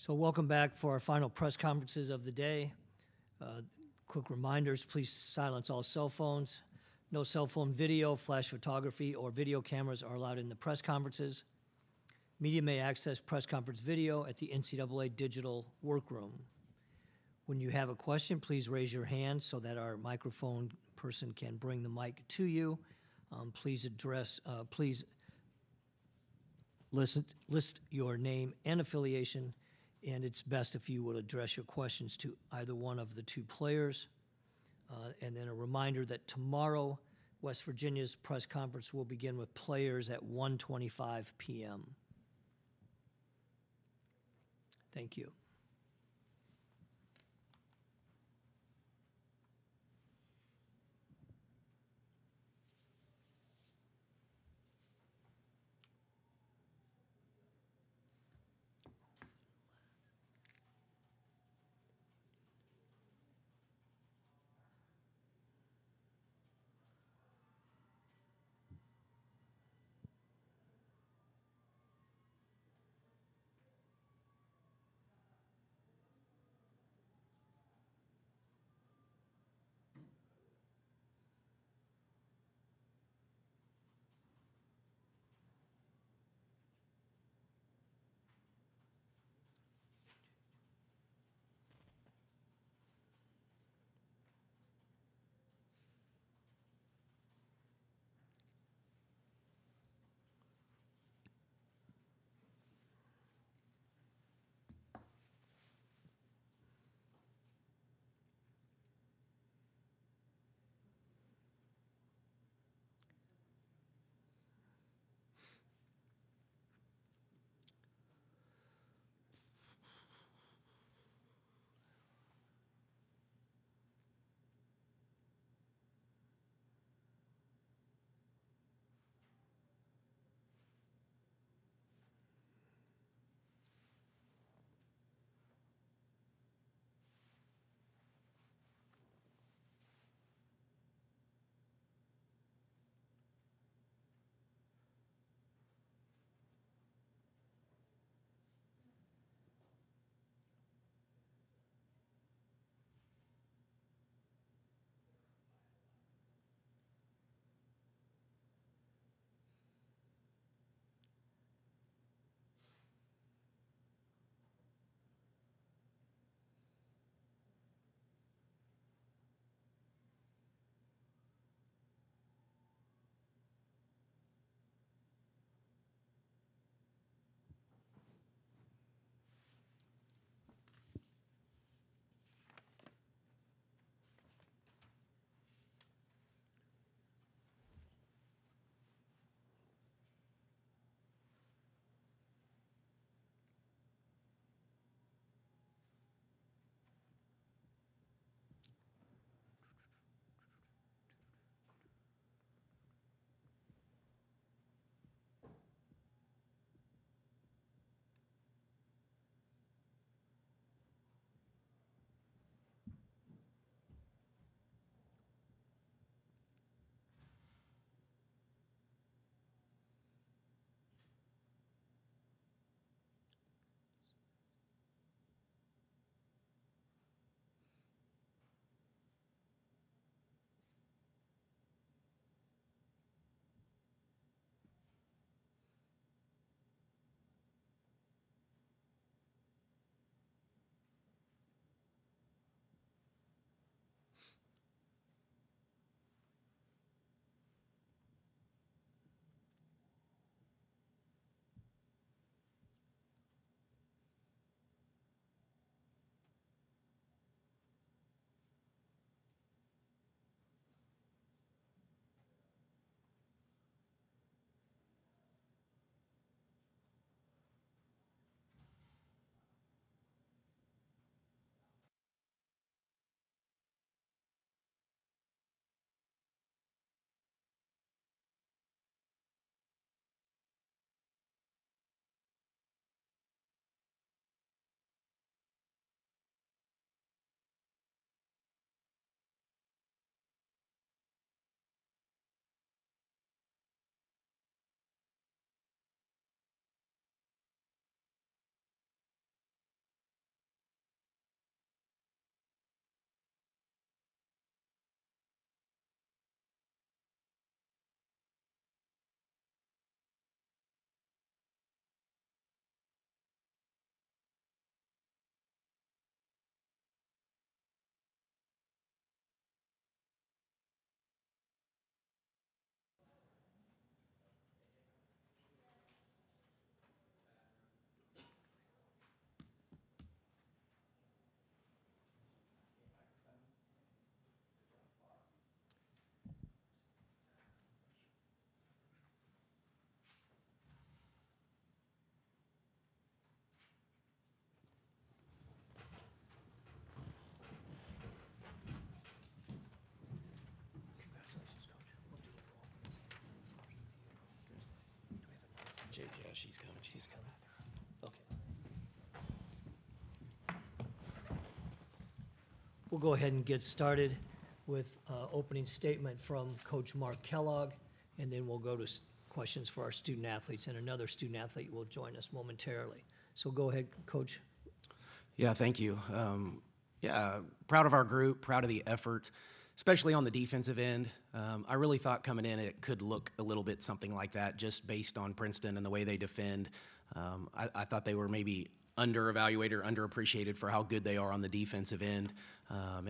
So welcome back for our final press conferences of the day. Quick reminders, please silence all cell phones. No cell phone video, flash photography, or video cameras are allowed in the press conferences. Media may access press conference video at the NCAA digital workroom. When you have a question, please raise your hand so that our microphone person can bring the mic to you. Please list your name and affiliation, and it's best if you would address your questions to either one of the two players. And then a reminder that tomorrow, West Virginia's press conference will begin with players at 1:25 p.m. Thank you. JJ, yeah, she's coming. She's coming. Okay. We'll go ahead and get started with opening statement from Coach Mark Kellogg, and then we'll go to questions for our student athletes, and another student athlete will join us momentarily. So go ahead, Coach. Yeah, thank you. Proud of our group, proud of the effort, especially on the defensive end. I really thought coming in it could look a little bit something like that just based on Princeton and the way they defend. I thought they were maybe under-evaluated or underappreciated for how good they are on the defensive end.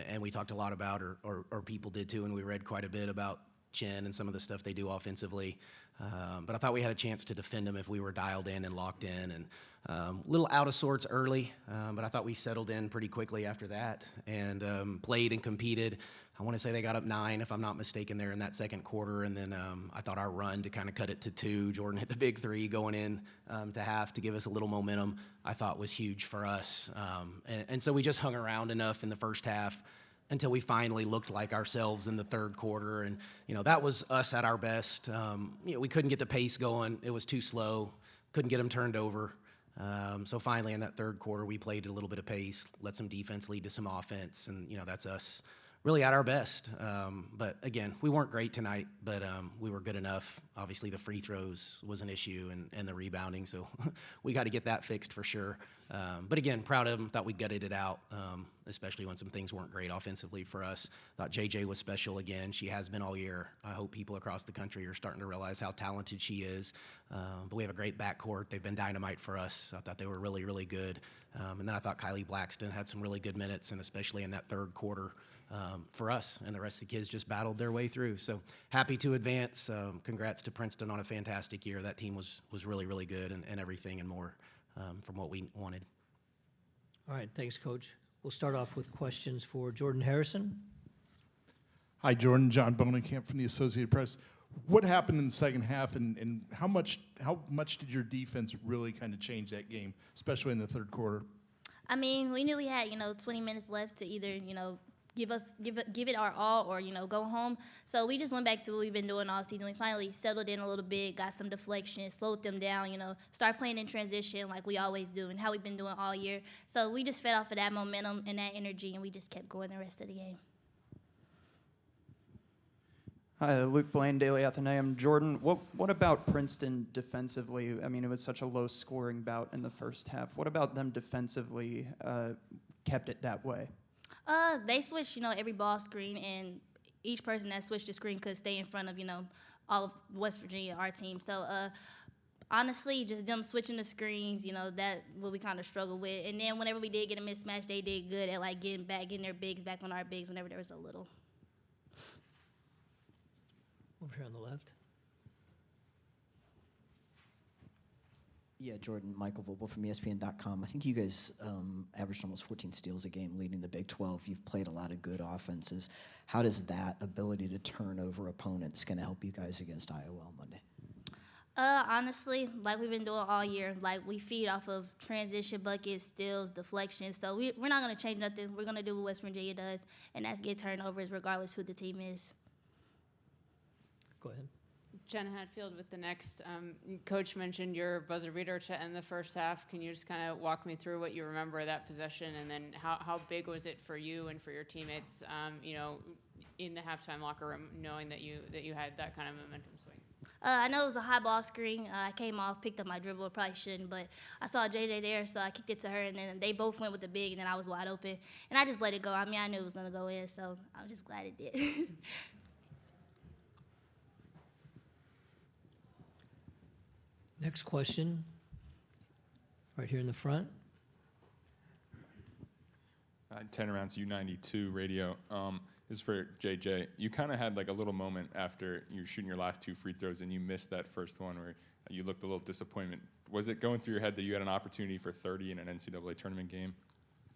And we talked a lot about, or people did too, and we read quite a bit about Chen and some of the stuff they do offensively. But I thought we had a chance to defend them if we were dialed in and locked in. And a little out of sorts early, but I thought we settled in pretty quickly after that and played and competed. I want to say they got up 9, if I'm not mistaken, there in that second quarter. And then I thought our run to kind of cut it to 2, Jordan hit the big 3 going in to half to give us a little momentum, I thought was huge for us. And so we just hung around enough in the first half until we finally looked like ourselves in the third quarter. And, that was us at our best. We couldn't get the pace going. It was too slow. Couldn't get them turned over. So finally in that third quarter, we played a little bit of pace, let some defense lead to some offense. And, that's us really at our best. But again, we weren't great tonight, but we were good enough. Obviously the free throws was an issue and the rebounding. So we got to get that fixed for sure. But again, proud of them. Thought we gutted it out, especially when some things weren't great offensively for us. Thought JJ was special again. She has been all year. I hope people across the country are starting to realize how talented she is. But we have a great backcourt. They've been dynamite for us. I thought they were really, really good. And then I thought Kylie Blackston had some really good minutes, and especially in that third quarter for us. And the rest of the kids just battled their way through. So happy to advance. Congrats to Princeton on a fantastic year. That team was really, really good and everything and more from what we wanted. All right, thanks, Coach. We'll start off with questions for Jordan Harrison. Hi, Jordan. John Bonenkamp from the Associated Press. What happened in the second half, and how much did your defense really kind of change that game, especially in the third quarter? I mean, we knew we had 20 minutes left to either give it our all or go home. So we just went back to what we've been doing all season. We finally settled in a little bit, got some deflection, slowed them down. Start playing in transition like we always do and how we've been doing all year. So we just fed off of that momentum and that energy, and we just kept going the rest of the game. Hi, Luke Blaine, Daily Athenaeum. Jordan, what about Princeton defensively? I mean, it was such a low-scoring bout in the first half. What about them defensively kept it that way? They switched, every ball screen, and each person that switched the screen could stay in front of, all of West Virginia, our team. So, honestly, just them switching the screens, that what we kind of struggled with. And then whenever we did get a mismatch, they did good at, getting their bigs back on our bigs whenever there was a little. Over here on the left. Yeah, Jordan, Michael Vogel from ESPN.com. I think you guys averaged almost 14 steals a game leading the Big 12. You've played a lot of good offenses. How does that ability to turn over opponents going to help you guys against Iowa on Monday? Honestly, like we've been doing all year, we feed off of transition buckets, steals, deflections. So we're not going to change nothing. We're going to do what West Virginia does, and that's get turnovers regardless who the team is. Go ahead. Jen Hatfield with the Next. Coach mentioned your buzzer beater to end the first half. Can you just kind of walk me through what you remember of that possession, and then how big was it for you and for your teammates, in the halftime locker room, knowing that you had that kind of momentum swing? I know it was a high ball screen. I came off, picked up my dribble. Probably shouldn't, but I saw JJ there, so I kicked it to her, and then they both went with the big, and then I was wide open. And I just let it go. I mean, I knew it was going to go in, so I was just glad it did. Next question, right here in the front. 10 rounds U92 radio. This is for JJ. You kind of had a little moment after you were shooting your last 2 free throws and you missed that first one where you looked a little disappointment. Was it going through your head that you had an opportunity for 30 in an NCAA tournament game?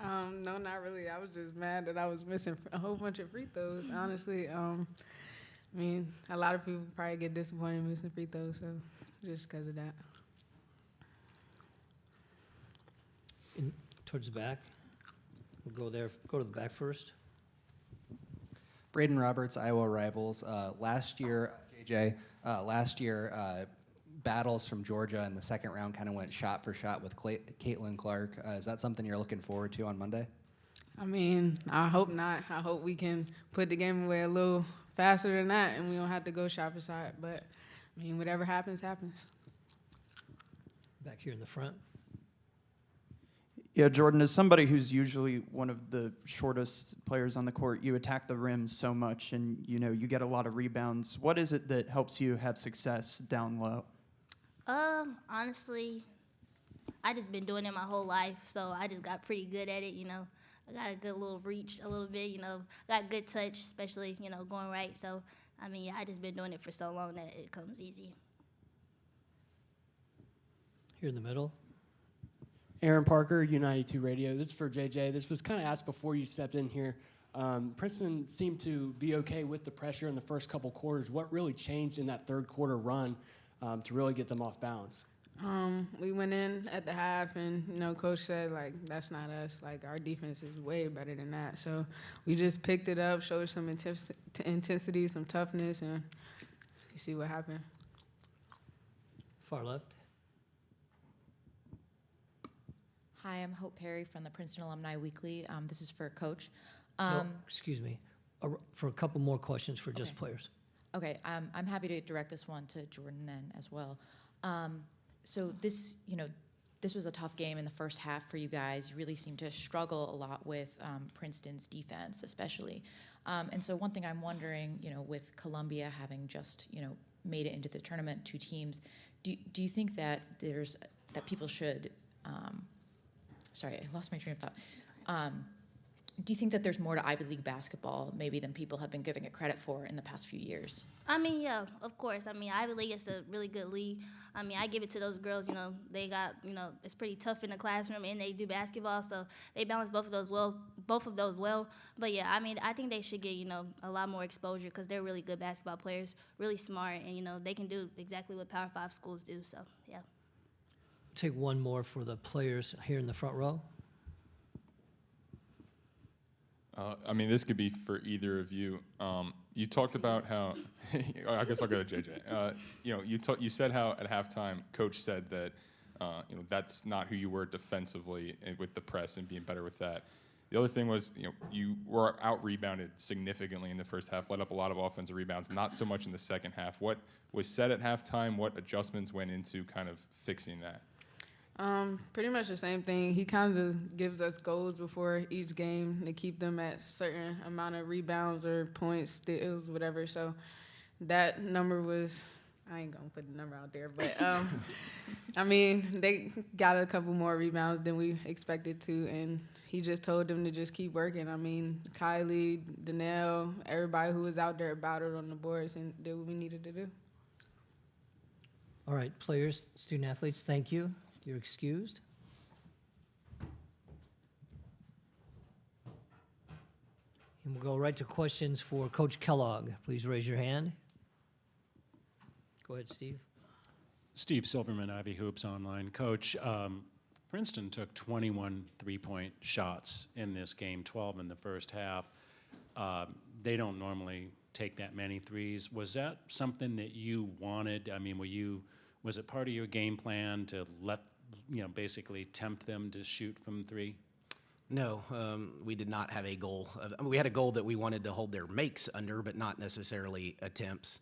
No, not really. I was just mad that I was missing a whole bunch of free throws, honestly. I mean, a lot of people probably get disappointed missing free throws, so just because of that. Towards the back. We'll go there. Go to the back first. Braden Roberts, Iowa Rivals. Last year, JJ, battles from Georgia in the second round kind of went shot for shot with Caitlin Clark. Is that something you're looking forward to on Monday? I mean, I hope not. I hope we can put the game away a little faster than that, and we don't have to go shot for shot. But, I mean, whatever happens, happens. Back here in the front. Yeah, Jordan, as somebody who's usually one of the shortest players on the court, you attack the rim so much and, you know, you get a lot of rebounds. What is it that helps you have success down low? Honestly, I just been doing it my whole life, so I just got pretty good at it, you know. I got a good little reach a little bit, you know, got good touch, especially, you know, going right. So, I mean, yeah, I just been doing it for so long that it comes easy. Here in the middle. Aaron Parker, U92 Radio. This is for JJ. This was kind of asked before you stepped in here. Princeton seemed to be okay with the pressure in the first couple quarters. What really changed in that third quarter run to really get them off balance? We went in at the half, and, you know, Coach said, like, that's not us. Like, our defense is way better than that. So we just picked it up, showed some intensity, some toughness, and you see what happened. Far left. Hi, I'm Hope Perry from the Princeton Alumni Weekly. This is for Coach. No, excuse me. For a couple more questions for just Okay. players. Okay, I'm happy to direct this one to Jordan then as well. So this, you know, this was a tough game in the first half for you guys. You really seemed to struggle a lot with Princeton's defense, especially. And so one thing I'm wondering, you know, with Columbia having just, you know, made it into the tournament, 2 teams, do you think that that people should sorry, I lost my train of thought. Do you think that there's more to Ivy League basketball maybe than people have been giving it credit for in the past few years? I mean, yeah, of course. I mean, Ivy League is a really good league. I mean, I give it to those girls, you know, they got, you know, it's pretty tough in the classroom and they do basketball, so they balance both of those well. But yeah, I mean, I think they should get, you know, a lot more exposure because they're really good basketball players, really smart, and, you know, they can do exactly what Power 5 schools do, so yeah. Take one more for the players here in the front row. I mean, this could be for either of you. You talked about how, I guess I'll go to JJ. You know, you said how at halftime, Coach said that, you know, that's not who you were defensively with the press and being better with that. The other thing was, you know, you were out-rebounded significantly in the first half, let up a lot of offensive rebounds, not so much in the second half. What was said at halftime? What adjustments went into kind of fixing that? Pretty much the same thing. He kind of gives us goals before each game to keep them at a certain amount of rebounds or points, steals, whatever. So that number was, I ain't going to put the number out there, but, I mean, they got a couple more rebounds than we expected to, and he just told them to just keep working. I mean, Kylie, Danelle, everybody who was out there battled on the boards and did what we needed to do. All right, players, student athletes, thank you. You're excused. And we'll go right to questions for Coach Kellogg. Please raise your hand. Go ahead, Steve. Steve Silverman, Ivy Hoops Online. Coach, Princeton took 21 three-point shots in this game, 12 in the first half. They don't normally take that many threes. Was that something that you wanted? I mean, was it part of your game plan to basically tempt them to shoot from 3? No, we did not have a goal. We had a goal that we wanted to hold their makes under, but not necessarily attempts.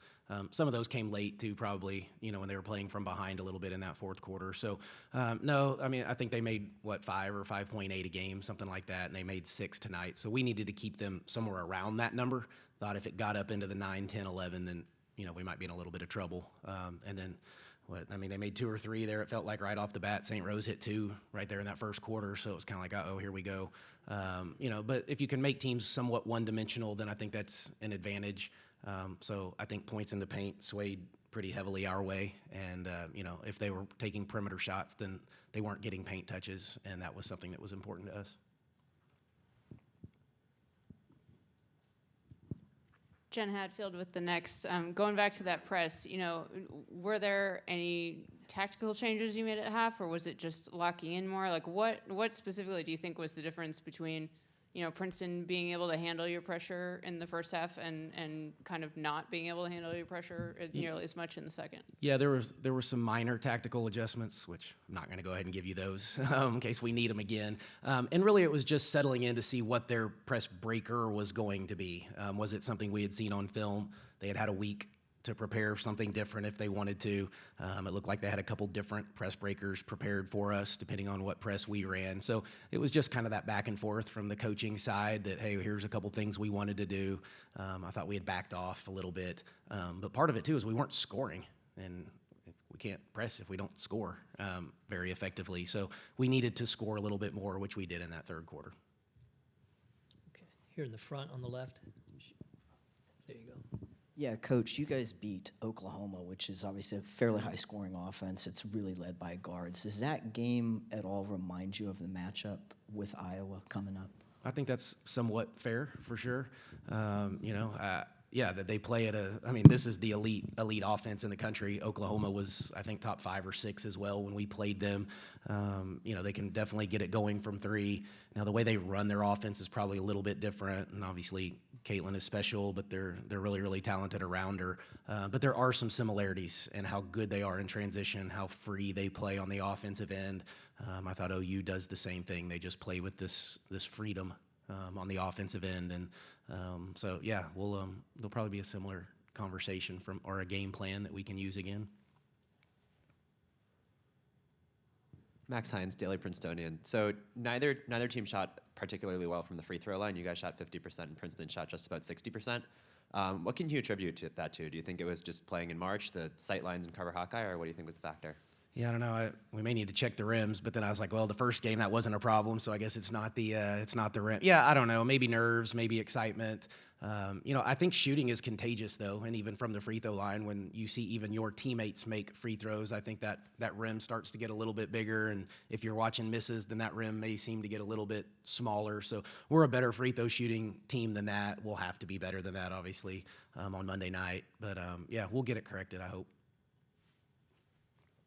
Some of those came late too, probably, when they were playing from behind a little bit in that fourth quarter. So, no, I mean, I think they made, 5 or 5.8 a game, something like that, and they made 6 tonight. So we needed to keep them somewhere around that number. Thought if it got up into the 9, 10, 11, then, we might be in a little bit of trouble. And then, they made 2 or 3 there. It felt like right off the bat, St. Rose hit 2 right there in that first quarter. So it was kind of like, uh-oh, here we go. But if you can make teams somewhat one-dimensional, then I think that's an advantage. So I think points in the paint swayed pretty heavily our way. And, if they were taking perimeter shots, then they weren't getting paint touches, and that was something that was important to us. Jen Hadfield with the Next. Going back to that press, were there any tactical changes you made at half, or was it just locking in more? Like, what specifically do you think was the difference between, Princeton being able to handle your pressure in the first half and kind of not being able to handle your pressure nearly as much in the second? Yeah, there were some minor tactical adjustments, which I'm not going to go ahead and give you those in case we need them again. And really, it was just settling in to see what their press breaker was going to be. Was it something we had seen on film? They had a week to prepare something different if they wanted to. It looked like they had a couple different press breakers prepared for us, depending on what press we ran. So it was just kind of that back and forth from the coaching side that, hey, here's a couple things we wanted to do. I thought we had backed off a little bit. But part of it, too, is we weren't scoring. And we can't press if we don't score very effectively. So we needed to score a little bit more, which we did in that third quarter. Okay, here in the front on the left. There you go. Yeah, Coach, you guys beat Oklahoma, which is obviously a fairly high-scoring offense. It's really led by guards. Does that game at all remind you of the matchup with Iowa coming up? I think that's somewhat fair, for sure. That they play at this is the elite offense in the country. Oklahoma was, I think, top 5 or 6 as well when we played them. They can definitely get it going from 3. Now, the way they run their offense is probably a little bit different, and obviously Caitlin is special, but they're really, really talented around her. But there are some similarities in how good they are in transition, how free they play on the offensive end. I thought OU does the same thing. They just play with this freedom on the offensive end, and there'll probably be a similar conversation or a game plan that we can use again. Max Hines, Daily Princetonian. So neither team shot particularly well from the free throw line. You guys shot 50%, and Princeton shot just about 60%. What can you attribute that to? Do you think it was just playing in March, the sight lines and cover Hawkeye, or what do you think was the factor? Yeah, I don't know. We may need to check the rims, but then I was like, well, the first game that wasn't a problem, so I guess it's not the rim. Yeah, I don't know. Maybe nerves, maybe excitement. I think shooting is contagious, though, and even from the free throw line, when you see even your teammates make free throws, I think that rim starts to get a little bit bigger, and if you're watching misses, then that rim may seem to get a little bit smaller. So we're a better free throw shooting team than that. We'll have to be better than that, obviously, on Monday night. But, we'll get it corrected, I hope.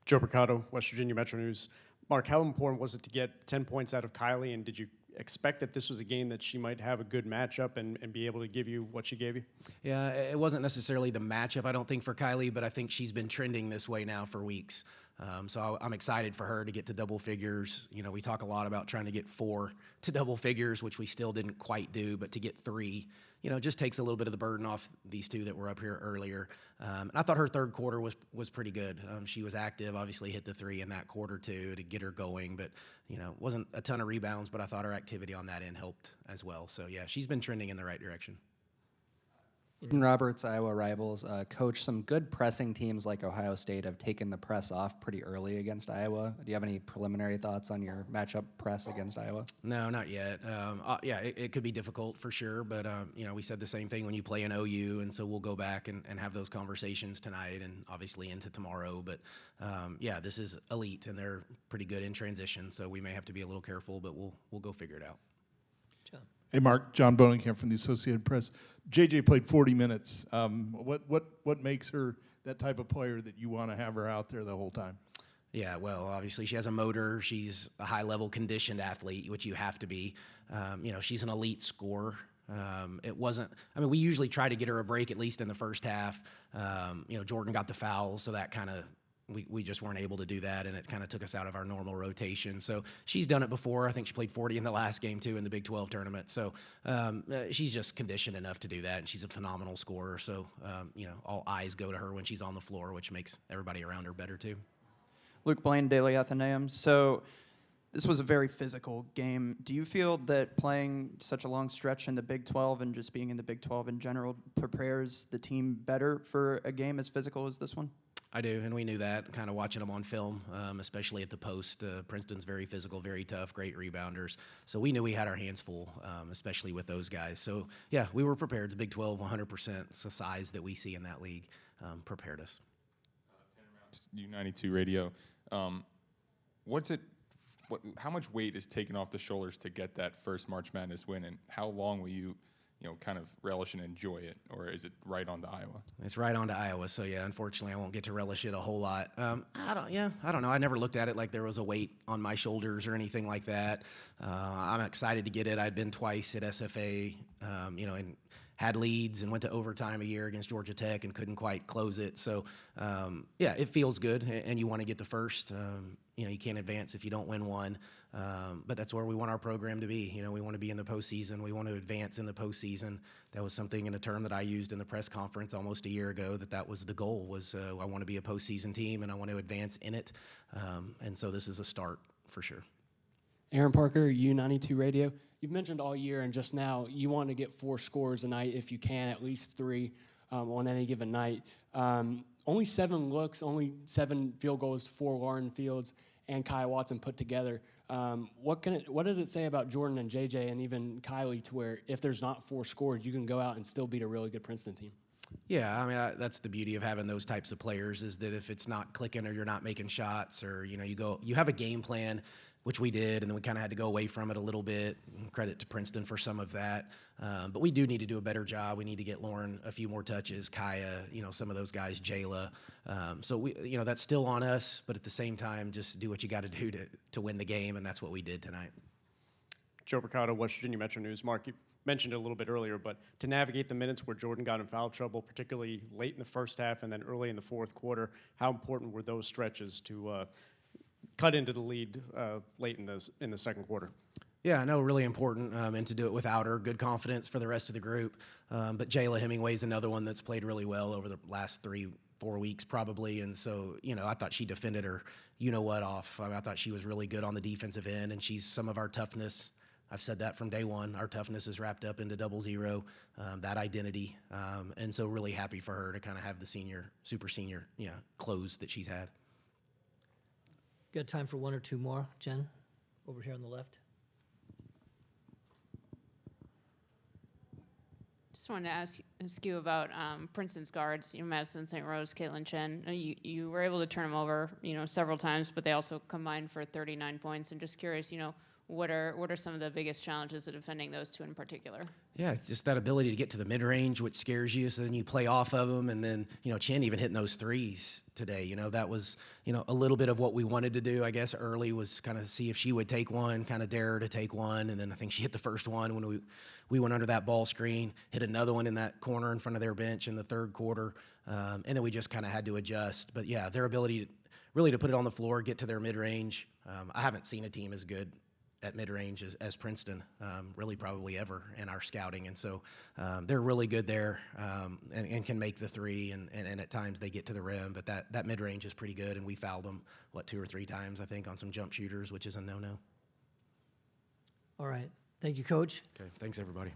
Joe Mercado, West Virginia Metro News. Mark, how important was it to get 10 points out of Kylie, and did you expect that this was a game that she might have a good matchup and be able to give you what she gave you? Yeah, it wasn't necessarily the matchup, I don't think, for Kylie, but I think she's been trending this way now for weeks. So I'm excited for her to get to double figures. We talk a lot about trying to get 4 to double figures, which we still didn't quite do, but to get 3, just takes a little bit of the burden off these 2 that were up here earlier. And I thought her third quarter was pretty good. She was active, obviously hit the 3 in that quarter too to get her going, but wasn't a ton of rebounds, but I thought her activity on that end helped as well. So yeah, she's been trending in the right direction. Roberts, Iowa rivals. Coach, some good pressing teams like Ohio State have taken the press off pretty early against Iowa. Do you have any preliminary thoughts on your matchup press against Iowa? No, not yet. It could be difficult for sure, but we said the same thing when you play an OU, and so we'll go back and have those conversations tonight and obviously into tomorrow. But this is elite, and they're pretty good in transition, so we may have to be a little careful, but we'll go figure it out. Hey, Mark, John Bonenkamp from the Associated Press. JJ played 40 minutes. What makes her that type of player that you want to have her out there the whole time? Yeah, well, obviously she has a motor. She's a high-level conditioned athlete, which you have to be. She's an elite scorer. We usually try to get her a break at least in the first half. Jordan got the foul, so that kind of we just weren't able to do that, and it kind of took us out of our normal rotation. So she's done it before. I think she played 40 in the last game, too, in the Big 12 tournament. So she's just conditioned enough to do that, and she's a phenomenal scorer. So, all eyes go to her when she's on the floor, which makes everybody around her better, too. Luke Blaine, Daily Athenaeum. So this was a very physical game. Do you feel that playing such a long stretch in the Big 12 and just being in the Big 12 in general prepares the team better for a game as physical as this one? I do, and we knew that, kind of watching them on film, especially at the post. Princeton's very physical, very tough, great rebounders. So we knew we had our hands full, especially with those guys. So, yeah, we were prepared. The Big 12, 100%, it's the size that we see in that league, prepared us. U92 radio. How much weight is taken off the shoulders to get that first March Madness win, and how long will you kind of relish and enjoy it, or is it right on to Iowa? It's right on to Iowa, so yeah, unfortunately, I won't get to relish it a whole lot. I don't know. I never looked at it like there was a weight on my shoulders or anything like that. I'm excited to get it. I'd been twice at SFA, and had leads and went to overtime a year against Georgia Tech and couldn't quite close it. So, it feels good, and you want to get the first. You can't advance if you don't win one, but that's where we want our program to be. We want to be in the postseason. We want to advance in the postseason. That was something in a term that I used in the press conference almost a year ago, that was the goal, was I want to be a postseason team, and I want to advance in it. And so this is a start for sure. Aaron Parker, U92 Radio. You've mentioned all year and just now you want to get 4 scores a night if you can, at least 3 on any given night. Only 7 looks, only 7 field goals for Lauren Fields and Kai Watson put together. What does it say about Jordan and JJ and even Kylie to where if there's not 4 scores, you can go out and still beat a really good Princeton team? Yeah, I mean, that's the beauty of having those types of players, is that if it's not clicking or you're not making shots, or you have a game plan, which we did, and then we kind of had to go away from it a little bit. Credit to Princeton for some of that. But we do need to do a better job. We need to get Lauren a few more touches, Kaya, some of those guys, Jayla. So that's still on us, but at the same time, just do what you got to do to win the game, and that's what we did tonight. Joe Mercado, West Virginia Metro News. Mark, you mentioned it a little bit earlier, but to navigate the minutes where Jordan got in foul trouble, particularly late in the first half and then early in the fourth quarter, how important were those stretches to cut into the lead late in the second quarter? Yeah, I know, really important, and to do it without her. Good confidence for the rest of the group. But Jayla Hemingway's another one that's played really well over the last 3-4 weeks probably, and so, I thought she defended her off. I thought she was really good on the defensive end, and she's some of our toughness. I've said that from day one. Our toughness is wrapped up into 0-0, that identity, and so really happy for her to kind of have the super senior close that she's had. Got time for 1 or 2 more. Jen, over here on the left. Just wanted to ask you about Princeton's guards. Madison St. Rose, Caitlin Chen. You were able to turn them over, several times, but they also combined for 39 points. I'm just curious, what are some of the biggest challenges of defending those 2 in particular? Yeah, it's just that ability to get to the mid-range, which scares you, so then you play off of them, and then, Chen even hitting those threes today, that was, a little bit of what we wanted to do, I guess, early, was kind of see if she would take one, kind of dare her to take one, and then I think she hit the first one when we went under that ball screen, hit another one in that corner in front of their bench in the third quarter, and then we just kind of had to adjust. But yeah, their ability to put it on the floor, get to their mid-range, I haven't seen a team as good at mid-range as Princeton, really probably ever in our scouting. And so they're really good there, and can make the 3, and at times they get to the rim, but that mid-range is pretty good, and we fouled them, 2 or 3 times, I think, on some jump shooters, which is a no-no. All right. Thank you, Coach. Okay, thanks, everybody.